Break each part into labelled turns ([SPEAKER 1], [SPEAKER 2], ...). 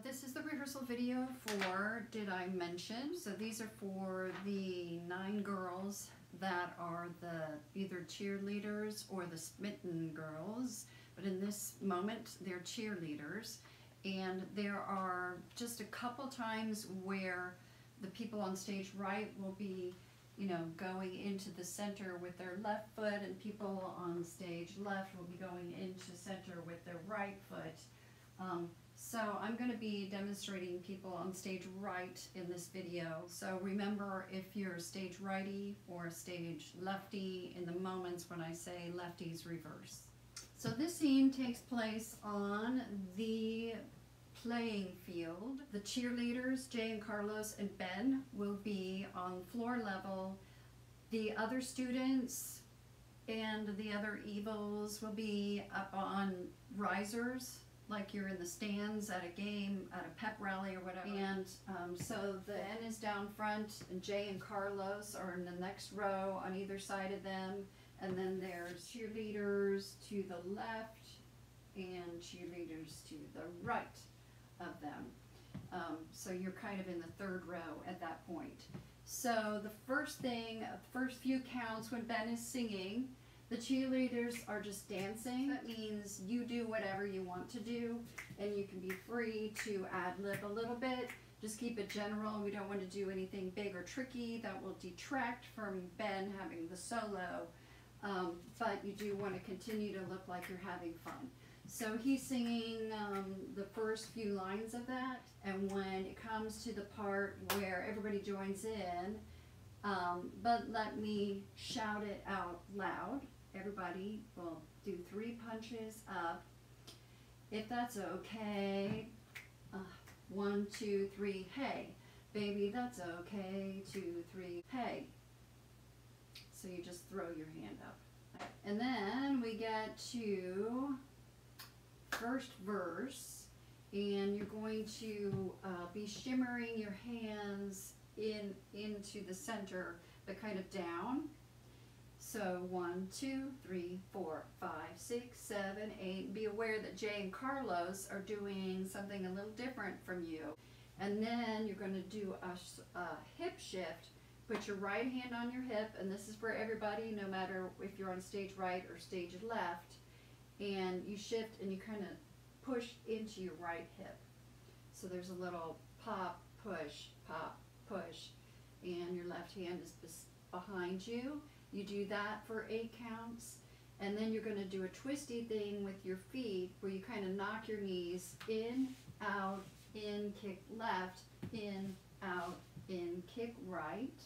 [SPEAKER 1] This is the rehearsal video for Did I Mention? So these are for the 9 girls that are the either cheerleaders or the smitten girls, but in this moment they're cheerleaders. And there are just a couple times where the people on stage right will be, going into the center with their left foot, and people on stage left will be going into center with their right foot. So I'm going to be demonstrating people on stage right in this video. So remember, if you're a stage righty or a stage lefty, in the moments when I say lefties, reverse. So this scene takes place on the playing field. The cheerleaders, Jay and Carlos and Ben, will be on floor level. The other students and the other evils will be up on risers, like you're in the stands at a game, at a pep rally or whatever. And so the Ben is down front, and Jay and Carlos are in the next row on either side of them. And then there's cheerleaders to the left and cheerleaders to the right of them. So you're kind of in the third row at that point. So the first few counts when Ben is singing, the cheerleaders are just dancing. That means you do whatever you want to do, and you can be free to ad-lib a little bit. Just keep it general. We don't want to do anything big or tricky that will detract from Ben having the solo, but you do want to continue to look like you're having fun. So he's singing the first few lines of that, and when it comes to the part where everybody joins in, but let me shout it out loud, everybody will do 3 punches up. If that's okay, 1, 2, 3, hey. Baby, that's okay, 2, 3, hey. So you just throw your hand up. And then we get to first verse, and you're going to be shimmering your hands into the center, but kind of down. So 1, 2, 3, 4, 5, 6, 7, 8. Be aware that Jay and Carlos are doing something a little different from you. And then you're going to do a hip shift. Put your right hand on your hip, and this is for everybody, no matter if you're on stage right or stage left. And you shift and you kind of push into your right hip. So there's a little pop, push, and your left hand is behind you. You do that for 8 counts, and then you're going to do a twisty thing with your feet where you kind of knock your knees in, out, in, kick left, in, out, in, kick right.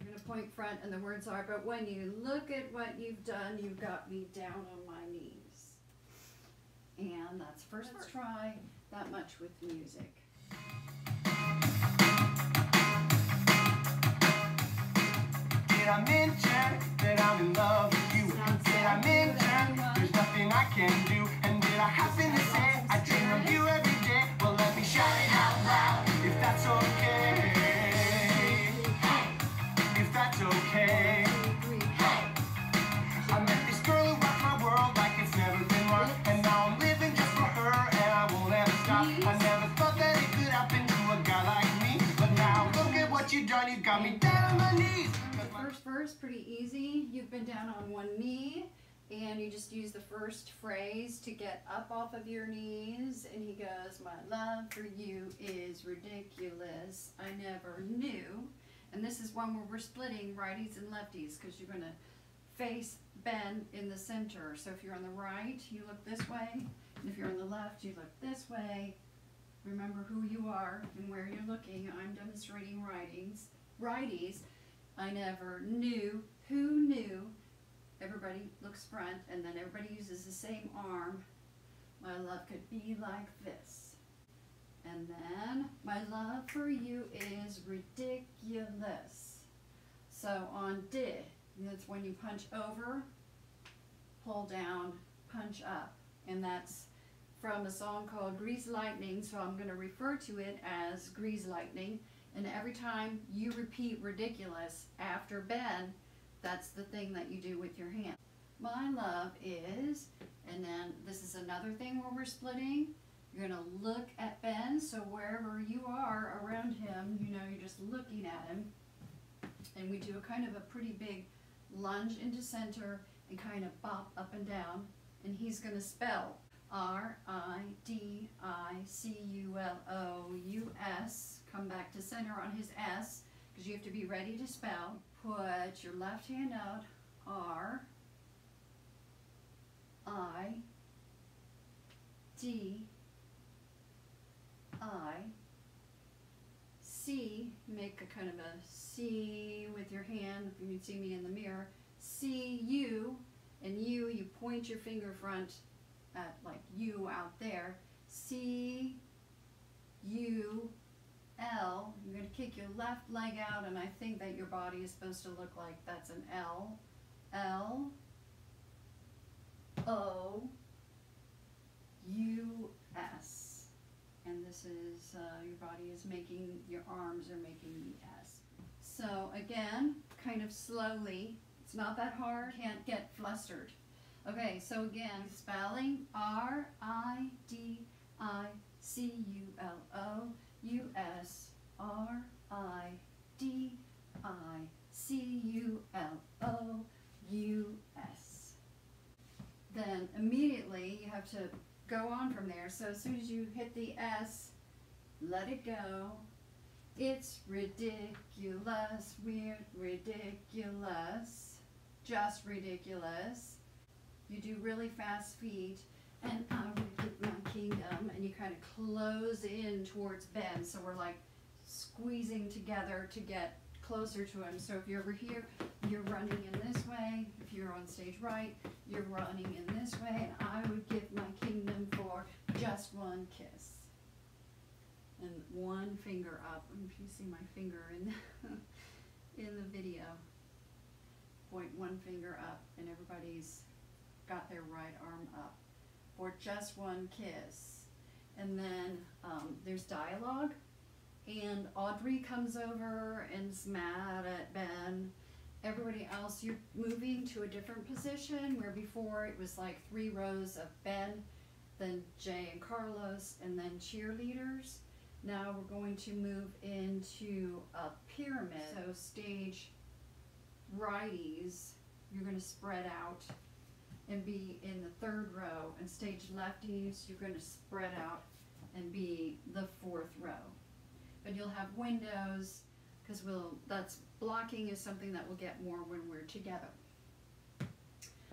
[SPEAKER 1] You're going to point front, and the words are, but when you look at what you've done, you got me down on my knees. And that's first. Let's try that much with music.
[SPEAKER 2] Did I mention that I'm in love with you? Did I mention there's nothing I can do? And did I happen to say I dream of you every day? Well, let me shout it out loud, if that's okay. If that's okay. I met this girl who rocked my world like it's never been run, and now I'm living just for her, and I won't ever stop. I never thought that it could happen to a guy like me, but now look at what you've done. You got me down on my knees.
[SPEAKER 1] First verse, pretty easy. You've been down on one knee, and you just use the first phrase to get up off of your knees, and he goes, my love for you is ridiculous, I never knew. And this is one where we're splitting righties and lefties, because you're going to face Ben in the center. So if you're on the right, you look this way, and if you're on the left, you look this way. Remember who you are and where you're looking. I'm demonstrating righties. I never knew. Who knew? Everybody looks front, and then everybody uses the same arm. My love could be like this. And then, my love for you is ridiculous. So on did, that's when you punch over, pull down, punch up. And that's from a song called Grease Lightning, so I'm going to refer to it as Grease Lightning. And every time you repeat ridiculous after Ben, that's the thing that you do with your hand. My love is, and then this is another thing where we're splitting. You're going to look at Ben Ben, so wherever you are around him, you know, you're just looking at him. And we do a kind of a pretty big lunge into center and kind of bop up and down. And he's going to spell R-I-D-I-C-U-L-O-U-S. Come back to center on his S, because you have to be ready to spell. Put your left hand out. R-I-D-I-C. Make a kind of a C with your hand, if you can see me in the mirror. C-U, and you point your finger front at like you out there. C-U-L. You're going to kick your left leg out, and I think that your body is supposed to look like that's an L. L-O-U-S. And this is, your body is making, your arms are making the S. So again, kind of slowly. It's not that hard. Can't get flustered. Okay, so again, spelling R-I-D-I-C-U-L-O-U-S. R-I-D-I-C-U-L-O-U-S. Then immediately you have to go on from there. So as soon as you hit the S, let it go. It's ridiculous, we're ridiculous, just ridiculous. You do really fast feet, and I would give my kingdom, and you kind of close in towards Ben. So we're like squeezing together to get closer to him. So if you're over here, you're running in this way. If you're on stage right, you're running in this way. And I would give my kingdom for just one kiss. And one finger up. If you see my finger in the video, point one finger up, and everybody's got their right arm up for just one kiss. And then there's dialogue, and Audrey comes over and is mad at Ben. Everybody else, you're moving to a different position, where before it was like 3 rows of Ben, then Jay and Carlos, and then cheerleaders. Now we're going to move into a pyramid. So stage righties, you're going to spread out and be in the 3rd row, and stage lefties, you're going to spread out and be the 4th row. But you'll have windows, because that's blocking is something that we'll get more when we're together.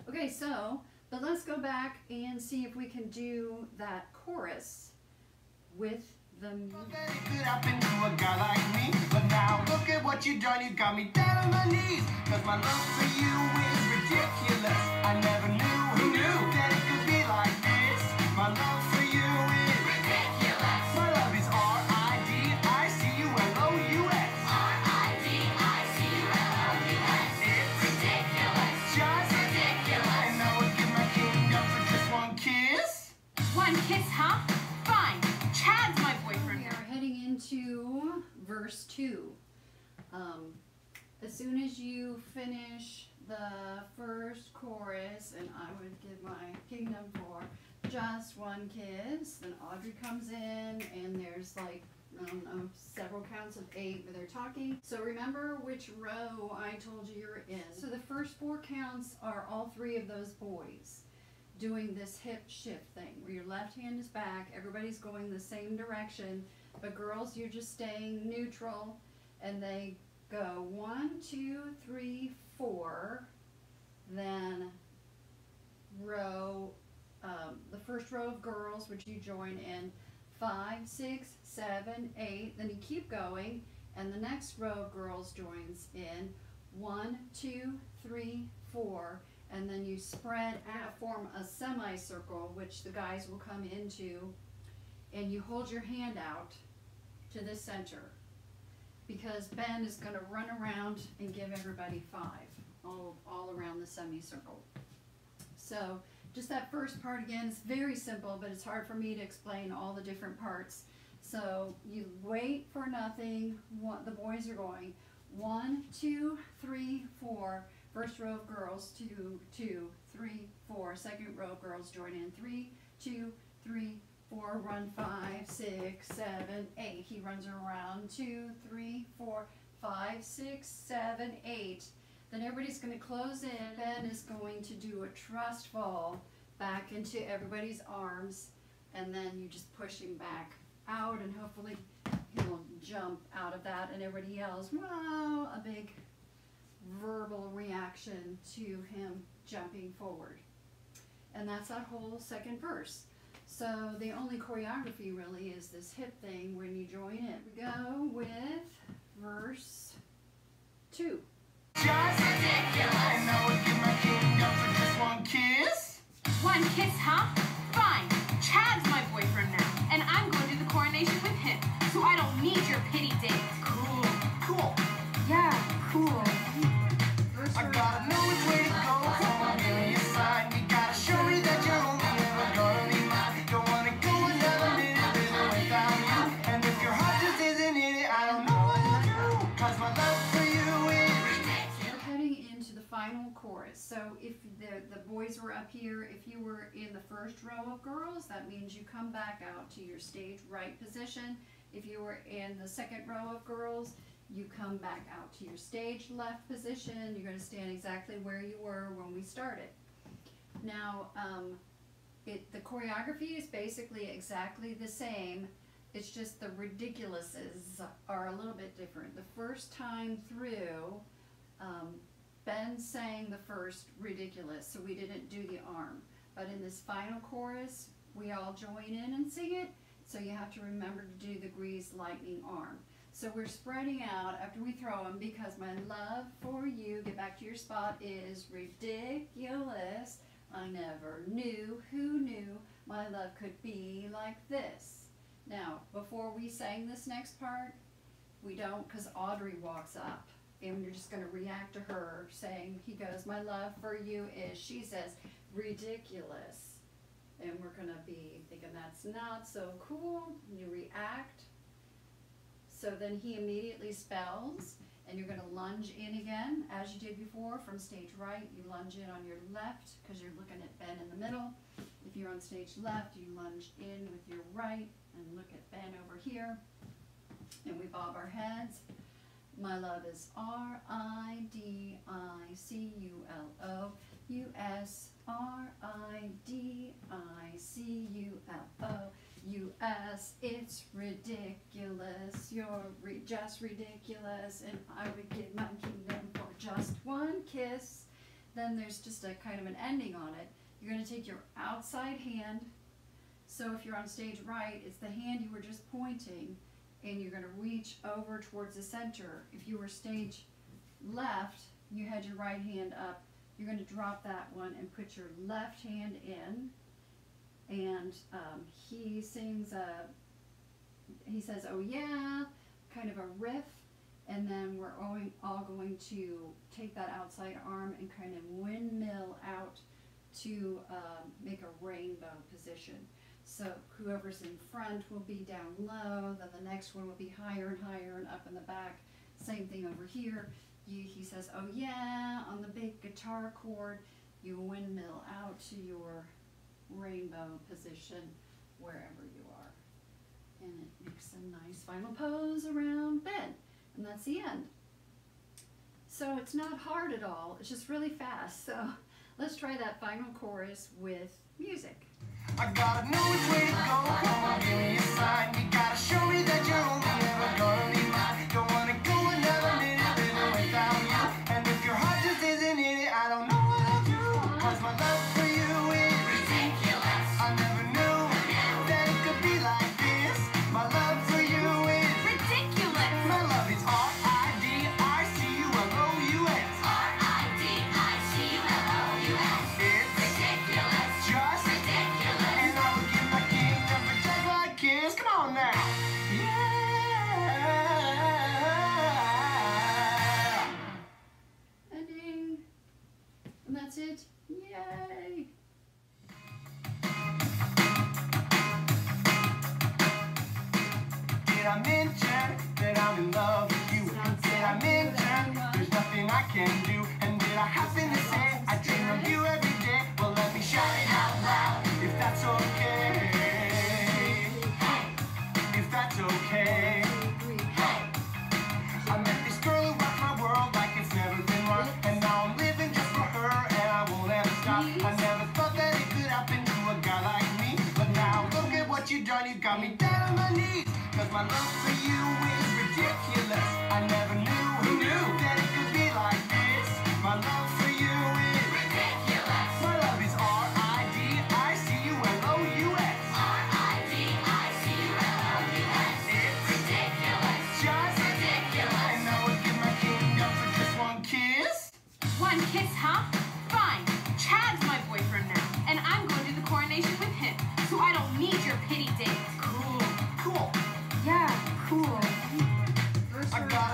[SPEAKER 1] Okay, so, but let's go back and see if we can do that chorus with the music.
[SPEAKER 2] Very good happen to a guy like me, but now look at what you done. You got me down on my knees, cause my love for you is ridiculous. I never knew that it could be like this. My love for you is ridiculous. My love is R-I-D-I-C-U-L-O-U-S. R-I-D-I-C-U-L-O-U-S. It's ridiculous, just ridiculous. And I would give my kingdom for just one kiss.
[SPEAKER 3] One kiss, huh? Fine. Chad's my boyfriend.
[SPEAKER 1] We are heading into verse 2. As soon as you finish the first chorus, and I would give my kingdom for just one kiss, then Audrey comes in, and there's like, I don't know, several counts of 8 where they're talking. So remember which row I told you you're in. So the first 4 counts are all 3 of those boys doing this hip shift thing, where your left hand is back, everybody's going the same direction, but girls, you're just staying neutral, and they go 1, 2, 3, 4, then row, the first row of girls, which you join in, 5, 6, 7, 8, then you keep going, and the next row of girls joins in 1, 2, 3, 4, and then you spread out, form a semicircle, which the guys will come into, and you hold your hand out to the center, because Ben is going to run around and give everybody 5 all around the semicircle. So just that first part again is very simple, but it's hard for me to explain all the different parts. So you wait for nothing. The boys are going 1, 2, 3, 4. First row of girls, 2, 2, 3, 4. Second row of girls join in 3, 2, 3, 4, run 5, 6, 7, 8. He runs around 2, 3, 4, 5, 6, 7, 8. Then everybody's going to close in. Ben is going to do a trust fall back into everybody's arms, and then you just push him back out, and hopefully he'll jump out of that, and everybody yells, wow, a big verbal reaction to him jumping forward. And that's that whole second verse. So the only choreography really is this hip thing when you join in. We go with verse 2.
[SPEAKER 2] Just ridiculous. And I would give my kingdom for just one kiss.
[SPEAKER 3] One kiss, huh? Fine. Chad's my boyfriend now, and I'm going to the coronation with him, so I don't need your pity date.
[SPEAKER 2] Cool, cool.
[SPEAKER 3] Yeah, cool.
[SPEAKER 2] I gotta know which way to go. Come on, give me a sign. You gotta show me that you're only ever gonna be mine. Don't wanna go another minute without you. And if your heart just isn't in it, I don't know what to do. 'Cause my love for you is ridiculous.
[SPEAKER 1] We're heading into the final chorus. So if the boys were up here, if you were in the first row of girls, that means you come back out to your stage right position. If you were in the second row of girls, you come back out to your stage left position. You're going to stand exactly where you were when we started. Now, the choreography is basically exactly the same. It's just the ridiculouses are a little bit different. The first time through, Ben sang the first ridiculous, so we didn't do the arm. But in this final chorus, we all join in and sing it, so you have to remember to do the greased lightning arm. So we're spreading out after we throw them, because my love for you, get back to your spot, is ridiculous. I never knew, who knew my love could be like this. Now, before we sang this next part, we don't, because Audrey walks up, and you're just going to react to her saying, he goes, my love for you is, she says, ridiculous. And we're going to be thinking that's not so cool. You react. So then he immediately spells, and you're going to lunge in again, as you did before, from stage right. You lunge in on your left, because you're looking at Ben in the middle. If you're on stage left, you lunge in with your right, and look at Ben over here. And we bob our heads. My love is R-I-D-I-C-U-L-O-U-S, R-I-D-I-C-U-L-O-U-S. It's ridiculous, you're just ridiculous, and I would give my kingdom for just one kiss. Then there's just a kind of an ending on it. You're going to take your outside hand, so if you're on stage right, it's the hand you were just pointing, and you're going to reach over towards the center. If you were stage left, you had your right hand up. You're going to drop that one and put your left hand in. And he sings he says, oh yeah, kind of a riff. And then we're all going to take that outside arm and kind of windmill out to make a rainbow position. So whoever's in front will be down low, then the next one will be higher and higher and up in the back. Same thing over here. He says, oh yeah, on the big guitar chord, you windmill out to your rainbow position wherever you are. And it makes a nice final pose around Ben. And that's the end. So it's not hard at all, it's just really fast. So let's try that final chorus with music.
[SPEAKER 2] I gotta know which way to go. Come on, give me a sign. You gotta show me that you're only ever gonna be mine. Don't wanna go another minute without you. And if your heart just isn't in it, I don't know what I'll do. 'Cause my love for you is ridiculous. I never knew that it could be like this. My love for you is
[SPEAKER 3] Ridiculous.
[SPEAKER 2] my love is R-I-D-I-C-U-L-O-U-S.
[SPEAKER 3] R-I-D-I-C-U-L-O-U-S.
[SPEAKER 2] It's
[SPEAKER 3] Ridiculous.
[SPEAKER 2] just
[SPEAKER 3] Ridiculous.
[SPEAKER 2] and I would give my kingdom for just one kiss. Come on now. Yeah.
[SPEAKER 1] Ending. And that's it. Yay!
[SPEAKER 2] Did I mention that I'm in love with you? Did I mention there's nothing I can do? And did I happen to say I dream of you every day? Well, let me shout it out loud if that's okay. if that's okay.
[SPEAKER 1] 1, 2, 3,
[SPEAKER 2] I met this girl who rocked my world like it's never been rocked. And now I'm living just for her and I won't ever stop. I never thought that it could happen to a guy like me. But now look at what you done, you got me down on my knees. Cause my love for you is ridiculous. I never knew that it could be like this. My love for you is ridiculous. My love is R-I-D-I-C-U-L-O-U-S.
[SPEAKER 3] R-I-D-I-C-U-L-O-U-S.
[SPEAKER 2] It's
[SPEAKER 3] Ridiculous.
[SPEAKER 2] just
[SPEAKER 3] Ridiculous.
[SPEAKER 2] and now I give my kingdom for just one kiss.
[SPEAKER 3] One kiss, huh? Fine. Chad's my boyfriend now, and I'm going to the coronation with him, so I don't need your pity date.
[SPEAKER 2] Cool.
[SPEAKER 3] Yeah, cool.
[SPEAKER 2] I got